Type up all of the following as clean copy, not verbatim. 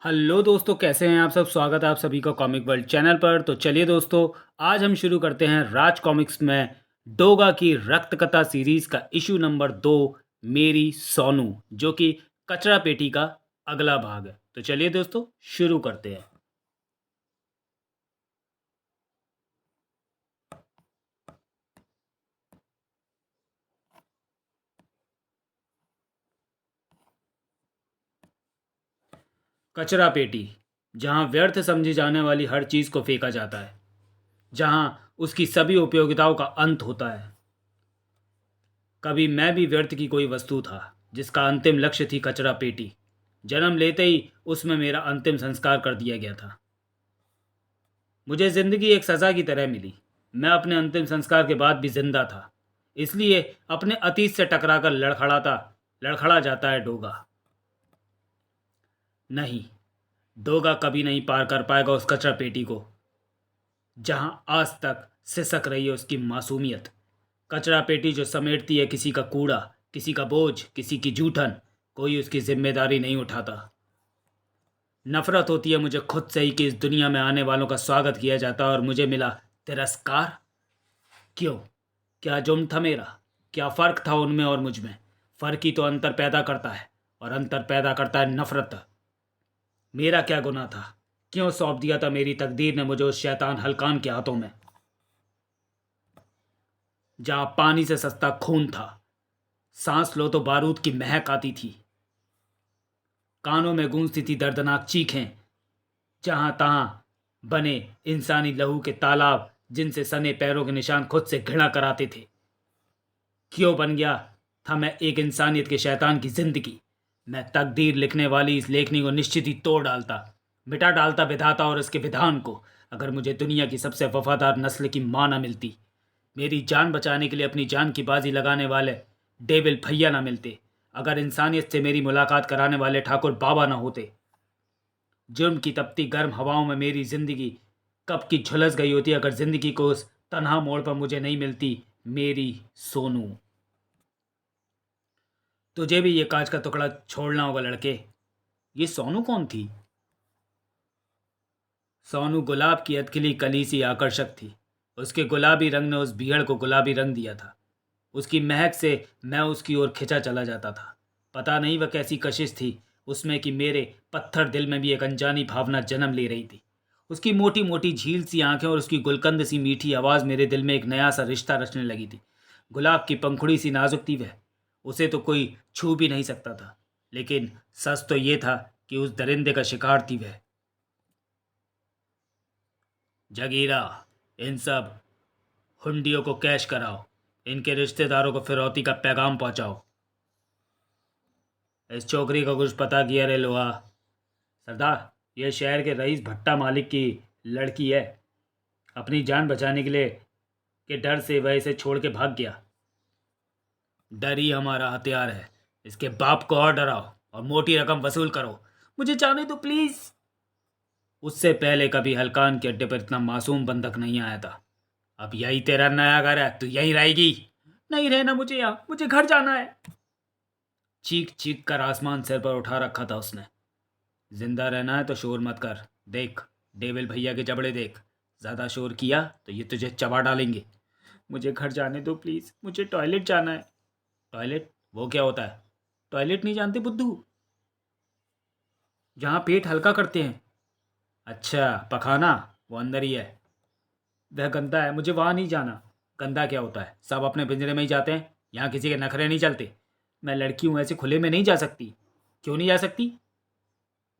Hello दोस्तों, कैसे हैं आप सब। स्वागत है आप सभी का कॉमिक वर्ल्ड चैनल पर। तो चलिए दोस्तों, आज हम शुरू करते हैं राज कॉमिक्स में डोगा की रक्त कथा सीरीज का इशू नंबर 2, मेरी सोनू, जो कि कचरा पेटी का अगला भाग है। तो चलिए दोस्तों, शुरू करते हैं। कचरा पेटी, जहाँ व्यर्थ समझी जाने वाली हर चीज़ को फेंका जाता है, जहाँ उसकी सभी उपयोगिताओं का अंत होता है। कभी मैं भी व्यर्थ की कोई वस्तु था, जिसका अंतिम लक्ष्य थी कचरा पेटी। जन्म लेते ही उसमें मेरा अंतिम संस्कार कर दिया गया था। मुझे जिंदगी एक सज़ा की तरह मिली। मैं अपने अंतिम संस्कार के बाद भी जिंदा था, इसलिए अपने अतीत से टकराकर लड़खड़ा जाता है डोगा। नहीं, डोगा कभी नहीं पार कर पाएगा उस कचरा पेटी को, जहां आज तक सिसक रही है उसकी मासूमियत। कचरा पेटी जो समेटती है किसी का कूड़ा, किसी का बोझ, किसी की जूठन। कोई उसकी जिम्मेदारी नहीं उठाता। नफरत होती है मुझे खुद से ही कि इस दुनिया में आने वालों का स्वागत किया जाता है और मुझे मिला तिरस्कार। क्यों? क्या जुर्म था मेरा? क्या फ़र्क था उनमें और मुझ में? फ़र्क ही तो अंतर पैदा करता है, और अंतर पैदा करता है नफरत। मेरा क्या गुनाह था? क्यों सौंप दिया था मेरी तकदीर ने मुझे उस शैतान हलकान के हाथों में, जहाँ पानी से सस्ता खून था। सांस लो तो बारूद की महक आती थी, कानों में गूंजती थी दर्दनाक चीखें। जहां तहां बने इंसानी लहू के तालाब, जिनसे सने पैरों के निशान खुद से घृणा कराते थे। क्यों बन गया था मैं एक इंसानियत के शैतान की जिंदगी? मैं तकदीर लिखने वाली इस लेखनी को निश्चित ही तोड़ डालता, मिटा डालता विधाता और इसके विधान को, अगर मुझे दुनिया की सबसे वफादार नस्ल की मां न मिलती। मेरी जान बचाने के लिए अपनी जान की बाजी लगाने वाले डेविल भैया ना मिलते। अगर इंसानियत से मेरी मुलाकात कराने वाले ठाकुर बाबा ना होते। जुर्म की तपती गर्म हवाओं में मेरी जिंदगी कब की झुलस गई होती अगर जिंदगी को उस तन्हा मोड़ पर मुझे नहीं मिलती मेरी सोनू। तुझे भी ये कांच का टुकड़ा छोड़ना होगा लड़के। ये सोनू कौन थी? सोनू गुलाब की अधखिली कली सी आकर्षक थी। उसके गुलाबी रंग ने उस भीड़ को गुलाबी रंग दिया था। उसकी महक से मैं उसकी ओर खिंचा चला जाता था। पता नहीं वह कैसी कशिश थी उसमें कि मेरे पत्थर दिल में भी एक अनजानी भावना जन्म ले रही थी। उसकी मोटी मोटी झील सी आंखें और उसकी गुलकंद सी मीठी आवाज़ मेरे दिल में एक नया सा रिश्ता रचने लगी थी। गुलाब की पंखुड़ी सी नाजुक थी वह। उसे तो कोई छू भी नहीं सकता था, लेकिन सच तो ये था कि उस दरिंदे का शिकार थी वह। जगीरा, इन सब हुंडियों को कैश कराओ। इनके रिश्तेदारों को फिरौती का पैगाम पहुंचाओ। इस छोकरी का कुछ पता किया रे लोहा? सरदार, यह शहर के रईस भट्टा मालिक की लड़की है। अपनी जान बचाने के लिए के डर से वह इसे छोड़ के भाग गया। डर ही हमारा हथियार है। इसके बाप को और डराओ और मोटी रकम वसूल करो। मुझे जाने दो प्लीज। उससे पहले कभी हलकान के अड्डे पर इतना मासूम बंधक नहीं आया था। अब यही तेरा नया घर है, तू यहीं रहेगी। नहीं रहना मुझे यहाँ, मुझे घर जाना है। चीख चीख कर आसमान सिर पर उठा रखा था उसने। जिंदा रहना है तो शोर मत कर। देख, डेविल भैया के जबड़े देख। ज़्यादा शोर किया तो ये तुझे चबा डालेंगे। मुझे घर जाने दो प्लीज़, मुझे टॉयलेट जाना है। टॉयलेट? वो क्या होता है? टॉयलेट नहीं जानते बुद्धू? जहाँ पेट हल्का करते हैं। अच्छा, पखाना? वो अंदर ही है। वह गंदा है, मुझे वहाँ नहीं जाना। गंदा क्या होता है? सब अपने पिंजरे में ही जाते हैं। यहाँ किसी के नखरे नहीं चलते। मैं लड़की हूँ, ऐसे खुले में नहीं जा सकती। क्यों नहीं जा सकती?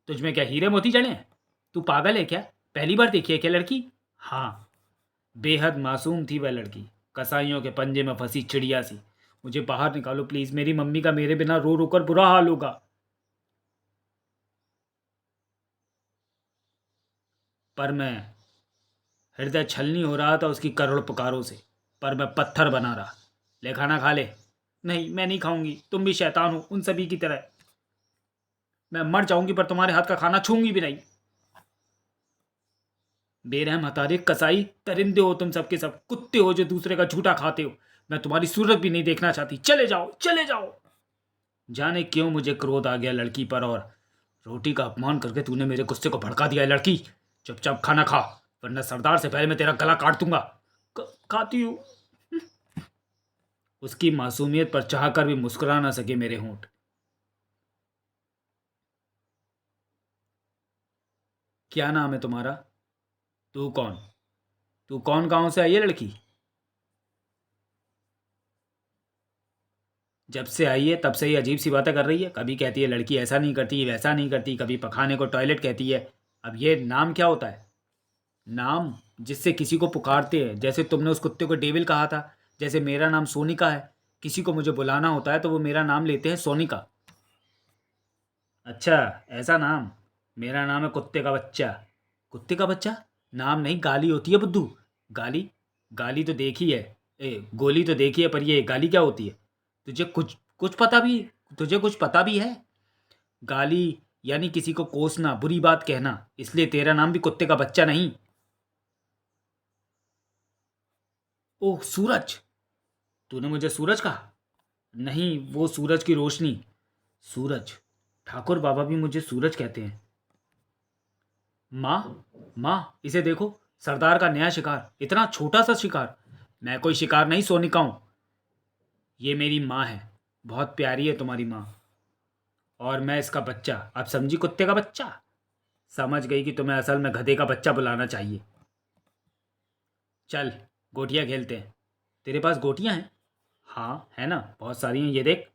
तुझ में क्या हीरे मोती जड़े हैं? तू पागल है क्या? पहली बार देखी है क्या लड़की? हाँ, बेहद मासूम थी वह लड़की, कसाईयों के पंजे में फंसी चिड़िया सी। मुझे बाहर निकालो प्लीज़, मेरी मम्मी का मेरे बिना रो रो कर बुरा हाल होगा। पर मैं हृदय छलनी हो रहा था उसकी करोड़ पुकारों से। पर मैं पत्थर बना रहा। ले खाना खा ले। नहीं, मैं नहीं खाऊंगी, तुम भी शैतान हो उन सभी की तरह। मैं मर जाऊंगी पर तुम्हारे हाथ का खाना छूंगी भी नहीं। बेरहम हतारे कसाई परिंदे हो तुम, सबके सब कुत्ते हो जो दूसरे का झूठा खाते हो। मैं तुम्हारी सूरत भी नहीं देखना चाहती। चले जाओ, चले जाओ। जाने क्यों मुझे क्रोध आ गया लड़की पर, और रोटी का अपमान करके तूने मेरे गुस्से को भड़का दिया है लड़की। चुपचाप खाना खा, वरना सरदार से पहले मैं तेरा गला काट दूंगा। खाती हूँ। उसकी मासूमियत पर चाहकर भी मुस्कुरा ना सके मेरे होंठ। क्या नाम है तुम्हारा? तू कौन? तू कौन गांव से आई है लड़की? जब से आई है तब से ही अजीब सी बातें कर रही है। कभी कहती है लड़की ऐसा नहीं करती, वैसा नहीं करती, कभी पखाने को टॉयलेट कहती है। अब ये नाम क्या होता है? नाम जिससे किसी को पुकारते हैं, जैसे तुमने उस कुत्ते को डेविल कहा था। जैसे मेरा नाम सोनिका है, किसी को मुझे बुलाना होता है तो वो मेरा नाम लेते हैं सोनिका। अच्छा, ऐसा नाम। मेरा नाम है कुत्ते का बच्चा। कुत्ते का बच्चा? नाम नहीं, गाली होती है बुद्धू। गाली? गाली तो देखी है। गोली तो देखी है, पर ये गाली क्या होती है? तुझे कुछ कुछ पता भी तुझे कुछ पता भी है? गाली यानी किसी को कोसना, बुरी बात कहना। इसलिए तेरा नाम भी कुत्ते का बच्चा नहीं। ओह सूरज! तूने मुझे सूरज कहा? नहीं, वो सूरज की रोशनी। सूरज? ठाकुर बाबा भी मुझे सूरज कहते हैं। माँ, माँ इसे देखो, सरदार का नया शिकार। इतना छोटा सा शिकार। मैं कोई शिकार नहीं सोनिका हूँ। ये मेरी माँ है। बहुत प्यारी है तुम्हारी माँ। और मैं इसका बच्चा। अब समझी, कुत्ते का बच्चा। समझ गई कि तुम्हें असल में गधे का बच्चा बुलाना चाहिए। चल, गोटियाँ खेलते हैं। तेरे पास गोटियाँ हैं? हाँ है ना, बहुत सारी हैं। ये देख।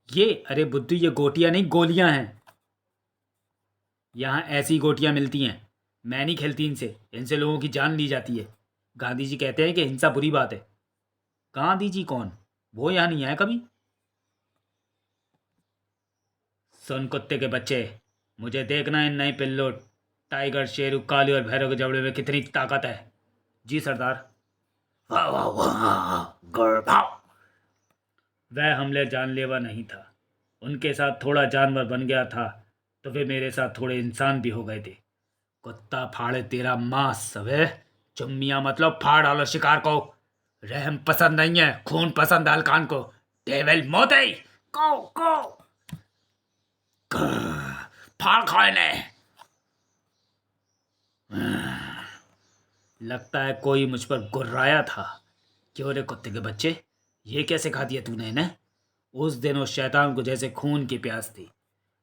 ये, अरे बुद्धू, ये गोटियाँ नहीं, गोलियाँ हैं। यहाँ ऐसी गोटियाँ मिलती हैं। मैं नहीं खेलती इनसे। इनसे लोगों की जान ली जाती है। गांधी जी कहते हैं कि हिंसा बुरी बात है। गांधी जी कौन? वो यहाँ नहीं आए कभी। सुन कुत्ते के बच्चे, मुझे देखना है इन नए पिल्लों टाइगर, शेर, काली और भैरव के जबड़े में कितनी ताकत है। जी सरदार। वाह वाह वाह, गौरव। वह हमले जानलेवा नहीं था। उनके साथ थोड़ा जानवर बन गया था तो वे मेरे साथ थोड़े इंसान भी हो गए थे। कुत्ता फाड़े तेरा मांस। अबे चुम्मिया मतलब फाड़ डालो शिकार को। रहम पसंद नहीं है, खून पसंद है हलकान को। डेविल मोते को फाड़ खाए ने। लगता है कोई मुझ पर गुर्राया था। क्यों रे कुत्ते के बच्चे, ये कैसे खा दिया तूने इन्हें? उस दिन उस शैतान को जैसे खून की प्यास थी।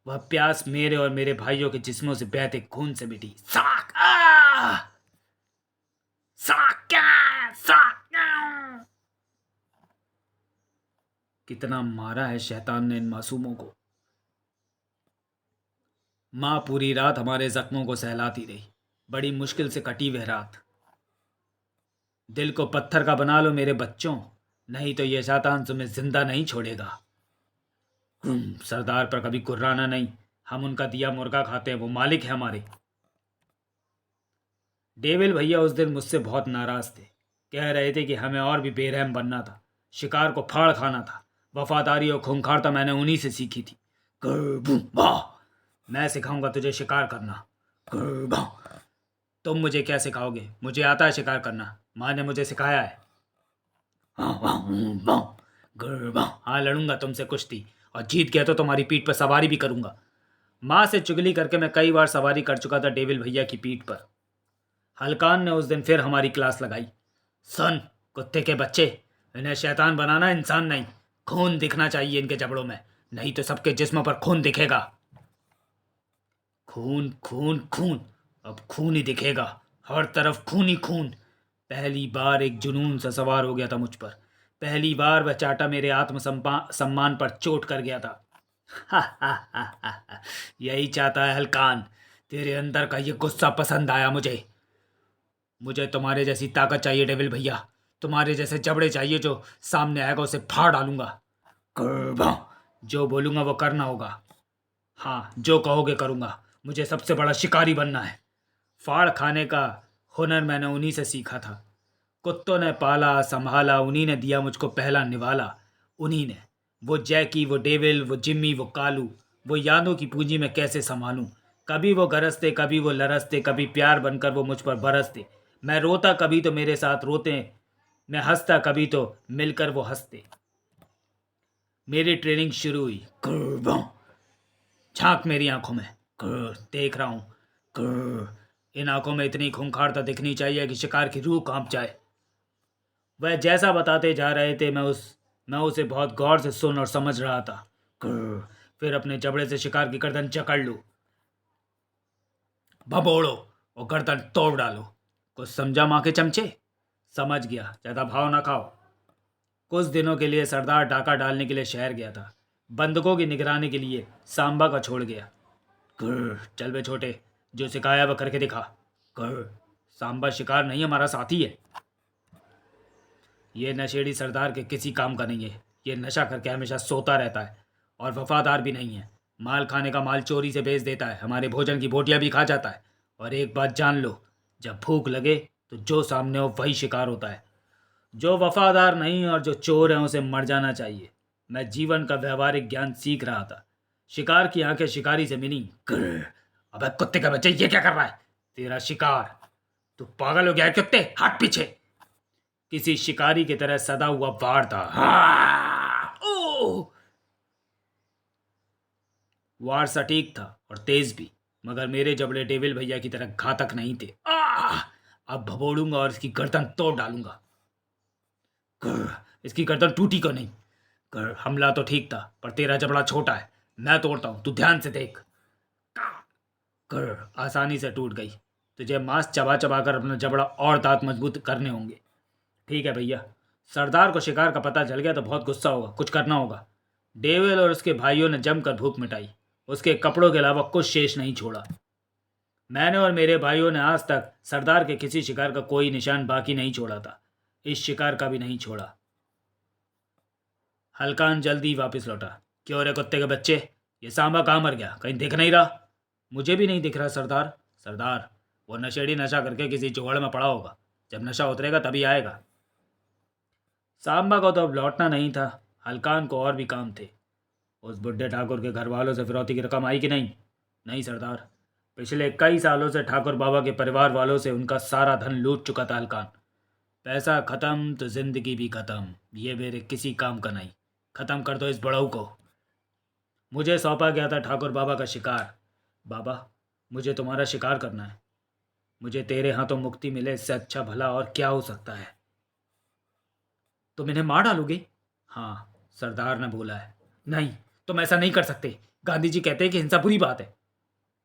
वह प्यास मेरे और मेरे भाइयों के जिस्मों से बहते खून से मिटी। साक साक साक। कितना मारा है शैतान ने इन मासूमों को। माँ पूरी रात हमारे जख्मों को सहलाती रही। बड़ी मुश्किल से कटी वह रात। दिल को पत्थर का बना लो मेरे बच्चों, नहीं तो ये शैतान तुम्हें जिंदा नहीं छोड़ेगा। सरदार पर कभी गुर्राना नहीं। हम उनका दिया मुर्गा खाते हैं, वो मालिक है हमारे। डेविल भैया उस दिन मुझसे बहुत नाराज थे। कह रहे थे कि हमें और भी बेरहम बनना था, शिकार को फाड़ खाना था। वफादारी और खूंखारता मैंने उन्हीं से सीखी थी। वाह! मैं सिखाऊंगा तुझे शिकार करना। तुम मुझे क्या सिखाओगे? मुझे आता है शिकार करना, माँ ने मुझे सिखाया है। हाँ, लड़ूंगा तुमसे कुश्ती, और जीत गया तो तुम्हारी पीठ पर सवारी भी करूंगा। माँ से चुगली करके मैं कई बार सवारी कर चुका था डेविल भैया की पीठ पर। हलकान ने उस दिन फिर हमारी क्लास लगाई। सुन कुत्ते के बच्चे, इन्हें शैतान बनाना, इंसान नहीं। खून दिखना चाहिए इनके जबड़ों में, नहीं तो सबके जिस्म पर खून दिखेगा। खून खून खून, अब खून ही दिखेगा। हर तरफ खून ही खून। पहली बार एक जुनून सा सवार हो गया था मुझ पर। पहली बार वह चाटा मेरे आत्म सम्मान पर चोट कर गया था। यही चाहता है हलकान। तेरे अंदर का ये गुस्सा पसंद आया मुझे। मुझे तुम्हारे जैसी ताकत चाहिए डेविल भैया। तुम्हारे जैसे जबड़े चाहिए, जो सामने आएगा उसे फाड़ डालूंगा। जो बोलूंगा वो करना होगा। हाँ, जो कहोगे करूंगा। मुझे सबसे बड़ा शिकारी बनना है। फाड़ खाने का हुनर मैंने उन्हीं से सीखा था। कुत्तों ने पाला संभाला, उन्हीं ने दिया मुझको पहला निवाला। उन्हीं ने। वो जैकी, वो डेविल, वो जिम्मी, वो कालू। वो यादों की पूंजी में कैसे संभालूं? कभी वो गरजते, कभी वो लरसते, कभी प्यार बनकर वो मुझ पर बरसते। मैं रोता कभी तो मेरे साथ रोते, मैं हंसता कभी तो मिलकर वो हंसते। मेरी ट्रेनिंग शुरू हुई। झांक मेरी आंखों में। देख रहा हूँ। इन आंखों में इतनी खूंखारता दिखनी चाहिए कि शिकार की रूह कांप जाए। वह जैसा बताते जा रहे थे मैं उसे बहुत गौर से सुन और समझ रहा था। फिर अपने जबड़े से शिकार की गर्दन जकड़ लूं, भबोड़ो और गर्दन तोड़ डालो। कुछ समझा माँ के चमचे? समझ गया, ज्यादा भाव ना खाओ। कुछ दिनों के लिए सरदार डाका डालने के लिए शहर गया था। बंदूकों की निगरानी के लिए सांबा का छोड़ गया। चल बे छोटे, जो सिखाया वह करके दिखा। सांबा शिकार नहीं, हमारा साथी है। ये नशेड़ी सरदार के किसी काम का नहीं है। ये नशा करके हमेशा सोता रहता है और वफादार भी नहीं है। माल खाने का माल चोरी से बेच देता है, हमारे भोजन की बोटियां भी खा जाता है। और एक बात जान लो, जब भूख लगे तो जो सामने हो वही शिकार होता है। जो वफादार नहीं और जो चोर है उसे मर जाना चाहिए। मैं जीवन का व्यवहारिक ज्ञान सीख रहा था। शिकार की आंखें शिकारी से मिली। अबे कुत्ते का बच्चे, ये क्या कर रहा है? तेरा शिकार। तू पागल हो गया है कुत्ते, हट पीछे। किसी शिकारी की तरह सदा हुआ वार था। वार सटीक था और तेज भी, मगर मेरे जबड़े डेविल भैया की तरह घातक नहीं थे। अब भबोड़ूंगा और इसकी गर्दन तोड़ डालूंगा। इसकी गर्दन टूटी क्यों नहीं? हमला तो ठीक था, पर तेरा जबड़ा छोटा है। मैं तोड़ता हूं, तू ध्यान से देख। आसानी से टूट गई। तुझे मांस चबा चबा कर अपना जबड़ा और दांत मजबूत करने होंगे। ठीक है भैया। सरदार को शिकार का पता चल गया तो बहुत गुस्सा होगा, कुछ करना होगा। डेविल और उसके भाइयों ने जमकर भूख मिटाई। उसके कपड़ों के अलावा कुछ शेष नहीं छोड़ा। मैंने और मेरे भाइयों ने आज तक सरदार के किसी शिकार का कोई निशान बाकी नहीं छोड़ा था। इस शिकार का भी नहीं छोड़ा। हल्कान जल्दी वापस लौटा। क्यों रे कुत्ते के बच्चे, ये सांबा कहाँ मर गया? कहीं दिख नहीं रहा। मुझे भी नहीं दिख रहा सरदार। सरदार, वो नशेड़ी नशा करके किसी जुगाड़ में पड़ा होगा। जब नशा उतरेगा तभी आएगा। सांबा को तो अब लौटना नहीं था। हल्कान को और भी काम थे। उस बुढ़े ठाकुर के घर वालों से फिरौती की रकम आई कि नहीं? नहीं सरदार। पिछले कई सालों से ठाकुर बाबा के परिवार वालों से उनका सारा धन लूट चुका था हल्कान। पैसा खत्म तो जिंदगी भी खत्म। ये मेरे किसी काम का नहीं। खत्म कर दो इस बड़ऊ को। मुझे सौंपा गया था ठाकुर बाबा का शिकार। बाबा, मुझे तुम्हारा शिकार करना है। मुझे तेरे हाथों मुक्ति मिले, इससे अच्छा भला और क्या हो सकता है। तुम इन्हें मार डालोगे? हाँ, सरदार ने बोला है। नहीं, तुम ऐसा नहीं कर सकते। गांधी जी कहते हैं कि हिंसा बुरी बात है।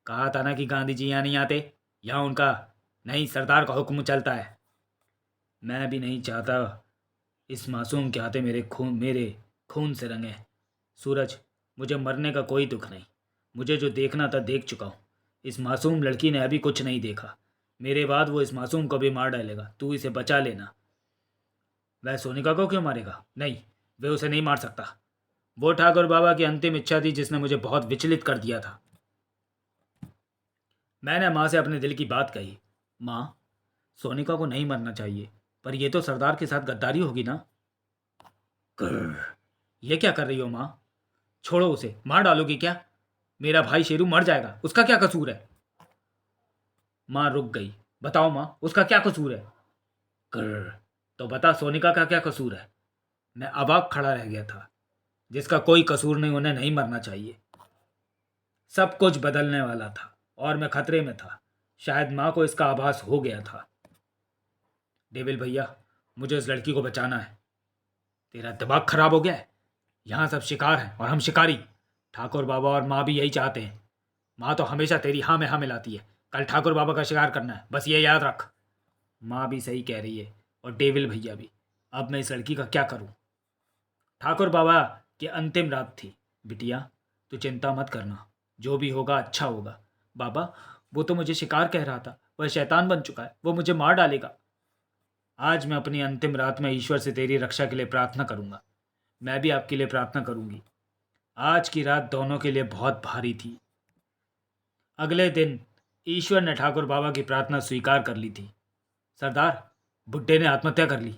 कहा था ना कि गांधी जी यहाँ नहीं आते। यहाँ उनका नहीं, सरदार का हुक्म चलता है। मैं भी नहीं चाहता इस मासूम के हाथे मेरे खून से रंगे। सूरज, मुझे मरने का कोई दुख नहीं। मुझे जो देखना था देख चुका हूँ। इस मासूम लड़की ने अभी कुछ नहीं देखा। मेरे बाद वो इस मासूम को भी मार डालेगा। तू इसे बचा लेना। वह सोनिका को क्यों मारेगा? नहीं, वे उसे नहीं मार सकता। वो ठाकुर बाबा की अंतिम इच्छा थी जिसने मुझे बहुत विचलित कर दिया था। मैंने माँ से अपने दिल की बात कही। माँ, सोनिका को नहीं मरना चाहिए, पर यह तो सरदार के साथ गद्दारी होगी ना। ये क्या कर रही हो माँ? छोड़ो उसे, मार डालोगी क्या? मेरा भाई शेरू मर जाएगा, उसका क्या कसूर है? माँ रुक गई। बताओ माँ, उसका क्या कसूर है? तो बता, सोनिका का क्या कसूर है? मैं अवाक खड़ा रह गया था। जिसका कोई कसूर नहीं उन्हें नहीं मरना चाहिए। सब कुछ बदलने वाला था और मैं खतरे में था। शायद माँ को इसका आभास हो गया था। डेविल भैया, मुझे उस लड़की को बचाना है। तेरा दिमाग खराब हो गया है? यहाँ सब शिकार हैं और हम शिकारी। ठाकुर बाबा और माँ भी यही चाहते हैं। माँ तो हमेशा तेरी हाँ में हाँ मिलाती है। कल ठाकुर बाबा का शिकार करना है, बस ये याद रख। माँ भी सही कह रही है और डेविल भैया भी। अब मैं इस लड़की का क्या करूँ? ठाकुर बाबा की अंतिम रात थी। बिटिया, तू चिंता मत करना, जो भी होगा अच्छा होगा। बाबा, वो तो मुझे शिकार कह रहा था। वह शैतान बन चुका है, वो मुझे मार डालेगा। आज मैं अपनी अंतिम रात में ईश्वर से तेरी रक्षा के लिए प्रार्थना करूंगा। मैं भी आपके लिए प्रार्थना करूंगी। आज की रात दोनों के लिए बहुत भारी थी। अगले दिन ईश्वर ने ठाकुर बाबा की प्रार्थना स्वीकार कर ली थी। सरदार, बुड्ढे ने आत्महत्या कर ली।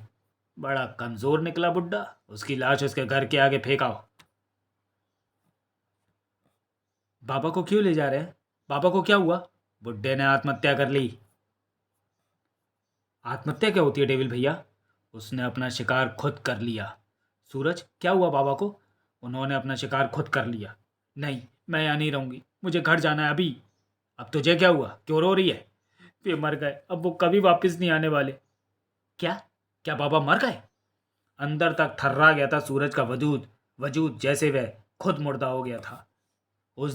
बड़ा कमजोर निकला बुड्ढा। उसकी लाश उसके घर के आगे फेंकाओ। बाबा को क्यों ले जा रहे हैं? बाबा को क्या हुआ? बुड्ढे ने आत्महत्या कर ली। आत्महत्या क्या होती है डेविल भैया? उसने अपना शिकार खुद कर लिया। सूरज, क्या हुआ बाबा को? उन्होंने अपना शिकार खुद कर लिया। नहीं, मैं यहाँ नहीं रहूंगी, मुझे घर जाना है अभी। अब तुझे क्या हुआ, क्यों रो रही है? वे मर गए, अब वो कभी वापस नहीं आने वाले। क्या? क्या बाबा मर गए? अंदर तक थर्रा गया था सूरज का वजूद वजूद जैसे वह खुद मुर्दा हो गया था। उस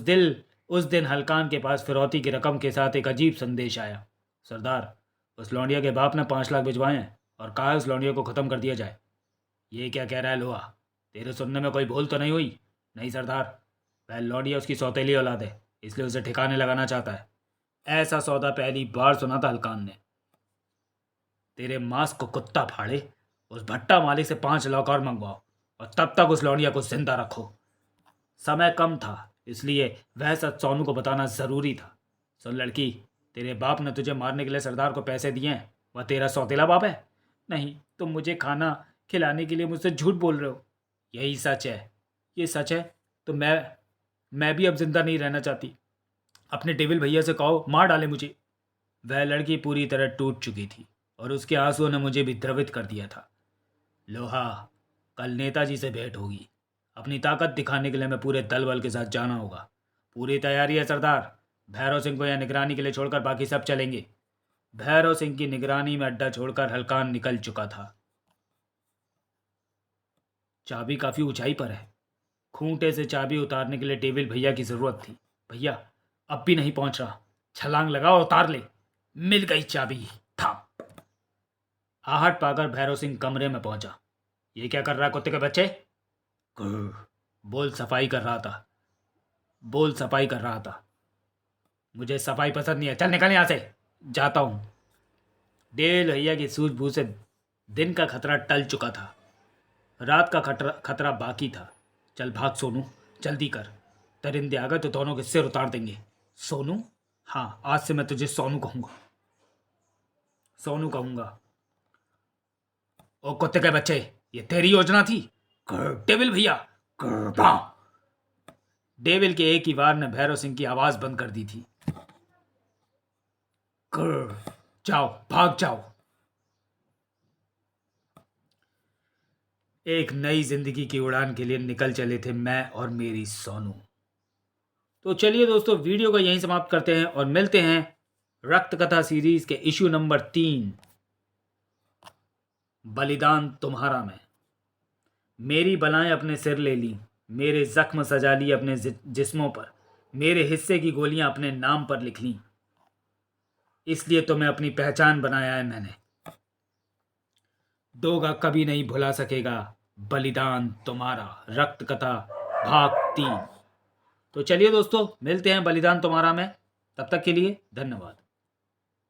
दिन हलकान के पास फिरौती की रकम के साथ एक अजीब संदेश आया। सरदार, उस लौंडिया के बाप ने 5 लाख भिजवाए हैं और कहा है उस लौंडिया को ख़त्म कर दिया जाए। ये क्या कह रहा है लोहा? तेरे सुनने में कोई भूल तो नहीं हुई? नहीं सरदार, वह लौंडिया उसकी सौतेली औलाद है, इसलिए उसे ठिकाने लगाना चाहता है। ऐसा सौदा पहली बार सुना था हलकान ने। तेरे मांस को कुत्ता फाड़े, उस भट्टा मालिक से 5 लाख और मंगवाओ और तब तक उस लौंडिया को जिंदा रखो। समय कम था, इसलिए वह सच सोनू को बताना ज़रूरी था। सुन लड़की, तेरे बाप ने तुझे मारने के लिए सरदार को पैसे दिए हैं, वह तेरा सौतेला बाप है? नहीं, तुम मुझे खाना खिलाने के लिए मुझसे झूठ बोल रहे हो। यही सच है। ये सच है तो मैं भी अब जिंदा नहीं रहना चाहती। अपने डेविल भैया से कहो मार डाले मुझे। वह लड़की पूरी तरह टूट चुकी थी और उसके आंसुओं ने मुझे भी द्रवित कर दिया था। लोहा, कल नेताजी से भेंट होगी। अपनी ताकत दिखाने के लिए मैं पूरे दल बल के साथ जाना होगा। पूरी तैयारी है सरदार। भैरव सिंह को यहाँ निगरानी के लिए छोड़कर बाकी सब चलेंगे। भैरव सिंह की निगरानी में अड्डा छोड़कर हलकान निकल चुका था। चाबी काफ़ी ऊंचाई पर है। खूंटे से चाबी उतारने के लिए डेविल भैया की ज़रूरत थी। भैया, अब भी नहीं पहुंच रहा। छलांग लगा और उतार ले। मिल गई चाबी। था। आहट पाकर भैरव सिंह कमरे में पहुंचा। ये क्या कर रहा है कुत्ते के बच्चे? बोल सफाई कर रहा था। बोल सफाई कर रहा था। मुझे सफाई पसंद नहीं है, चल निकल यहाँ से। जाता हूँ। डेविल भैया की सूझबूझ से दिन का खतरा टल चुका था, रात का खतरा बाकी था। चल भाग सोनू, जल्दी कर। दरिंदे आ गए तो दोनों के सिर उतार देंगे। सोनू? हाँ, आज से मैं तुझे सोनू कहूंगा। सोनू कहूंगा। ओ कुत्ते के बच्चे, ये तेरी योजना थी? डेविल भैया। डेविल के एक ही वार ने भैरव सिंह की आवाज बंद कर दी थी। जाओ, भाग जाओ। एक नई जिंदगी की उड़ान के लिए निकल चले थे मैं और मेरी सोनू। तो चलिए दोस्तों, वीडियो को यहीं समाप्त करते हैं और मिलते हैं रक्त कथा सीरीज के इशू नंबर 3, बलिदान तुम्हारा में। मेरी बलाएं अपने सिर ले ली, मेरे जख्म सजा लिए अपने जिस्मों पर, मेरे हिस्से की गोलियां अपने नाम पर लिख ली। इसलिए तो मैं अपनी पहचान बनाया है मैंने। दोगा कभी नहीं भुला सकेगा बलिदान तुम्हारा, रक्त कथा भाग 3। तो चलिए दोस्तों, मिलते हैं बलिदान तुम्हारा में। तब तक के लिए धन्यवाद।